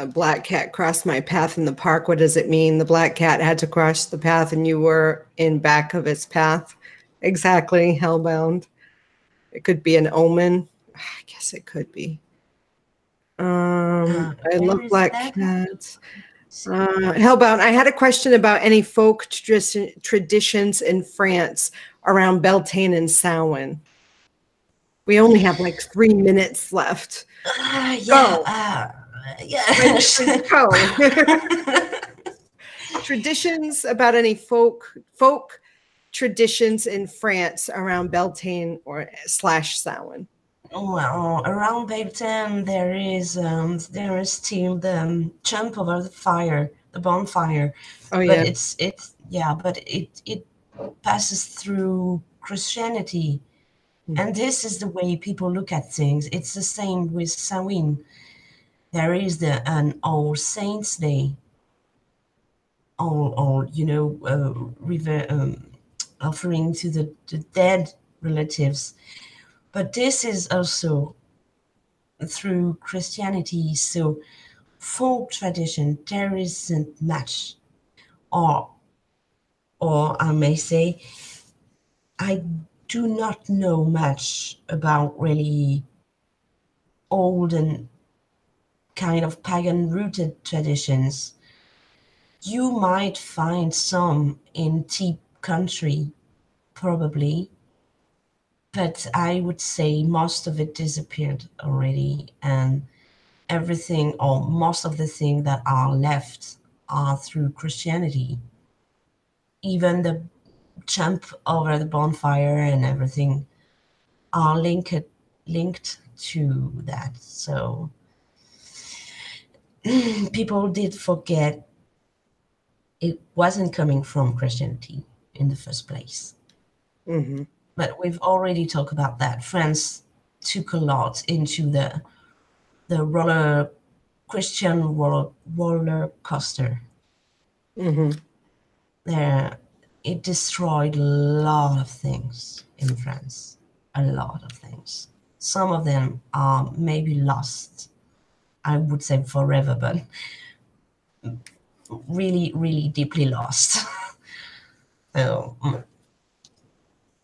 S1: Black cat crossed my path in the park. What does it mean? The black cat had to cross the path and you were in back of its path. Exactly. Hellbound. It could be an omen. I guess it could be. I love black cats. Hellbound, I had a question about any folk traditions in France around Beltane and Samhain. We only have like 3 minutes left.
S2: Yeah.
S1: Traditions about any folk traditions in France around Beltane or / Samhain.
S2: Well, around Beltane there is still the jump over the fire, the bonfire.
S1: Oh yeah.
S2: But it passes through Christianity. And this is the way people look at things. It's the same with Samhain. There is an All Saints Day, offering to the dead relatives. But this is also through Christianity. So folk tradition, there isn't much. Or I may say, I do not know much about really old and kind of pagan rooted traditions. You might find some in deep country, probably, but I would say most of it disappeared already, and everything or most of the things that are left are through Christianity. Even the jump over the bonfire and everything are linked to that. So people did forget it wasn't coming from Christianity in the first place.
S1: Mm-hmm.
S2: But we've already talked about that. France took a lot into the Christian roller coaster.
S1: Mm-hmm.
S2: There, it destroyed a lot of things in France. A lot of things. Some of them are maybe lost. I would say forever, but really, really deeply lost. So,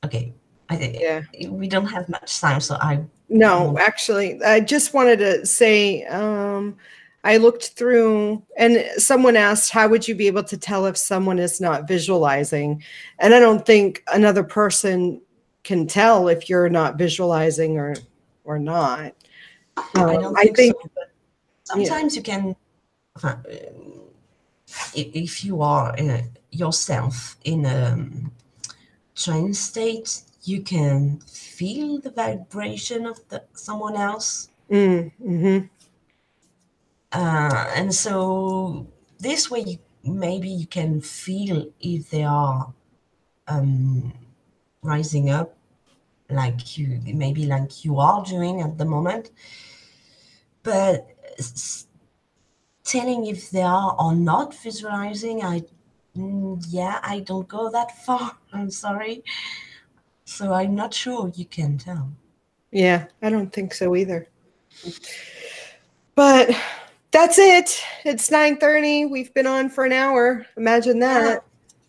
S2: okay. I think we don't have much time, so
S1: No, actually, I just wanted to say, I looked through and someone asked, how would you be able to tell if someone is not visualizing? And I don't think another person can tell if you're not visualizing or not.
S2: I don't think so. But sometimes you can, if you are yourself in a trance state, you can feel the vibration of someone else.
S1: Mm-hmm.
S2: And so this way, maybe you can feel if they are rising up, like you are doing at the moment. But telling if they are or not visualizing, I don't go that far. I'm sorry. So I'm not sure you can tell.
S1: Yeah, I don't think so either. But that's it. It's 9:30. We've been on for an hour. Imagine that.
S2: Yeah.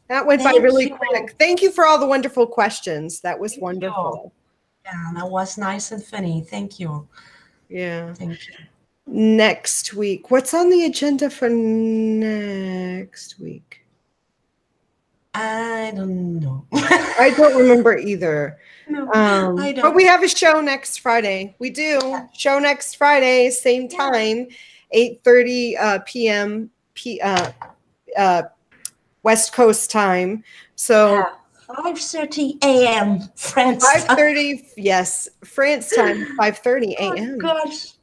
S1: That went by really quick. Thank you for all the wonderful questions. That was wonderful.
S2: Yeah, that was nice and funny. Thank you.
S1: Yeah.
S2: Thank you.
S1: Next week. What's on the agenda for next week?
S2: I don't know.
S1: I don't remember either.
S2: No, I don't.
S1: But we have a show next Friday. We do. Yeah. Show next Friday, same time, 8:30 p.m. West Coast time. So
S2: 5:30 a.m. France
S1: 5:30, yes, France time, 5:30 a.m.
S2: Oh gosh.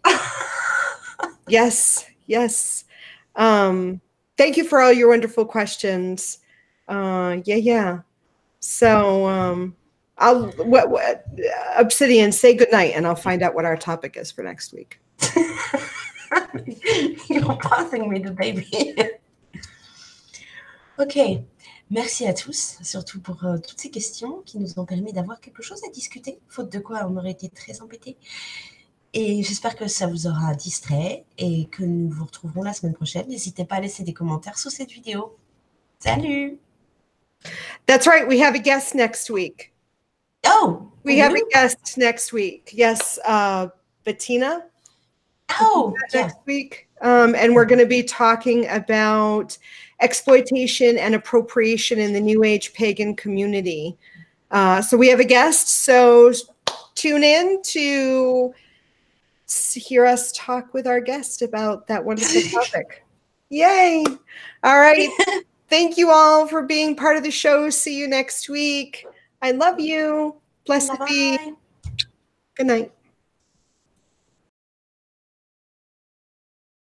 S1: Yes. Thank you for all your wonderful questions. Yeah. So Obsidian, say goodnight, and I'll find out what our topic is for next week.
S2: You're passing me the baby. Ok. Merci à tous, surtout pour toutes ces questions qui nous ont permis d'avoir quelque chose à discuter, faute de quoi on aurait été très embêtés. Et j'espère que ça vous aura distrait et que nous vous retrouverons la semaine prochaine. N'hésitez pas à laisser des commentaires sous cette vidéo. Salut!
S1: That's right. We have a guest next week.
S2: Oh!
S1: We have a guest next week. Yes, Bettina.
S2: Oh!
S1: Next week. And we're going to be talking about exploitation and appropriation in the New Age pagan community. So we have a guest. So tune in to hear us talk with our guest about that wonderful topic. Yay! All right. Thank you all for being part of the show. See you next week. I love you. Blessed be. Good night.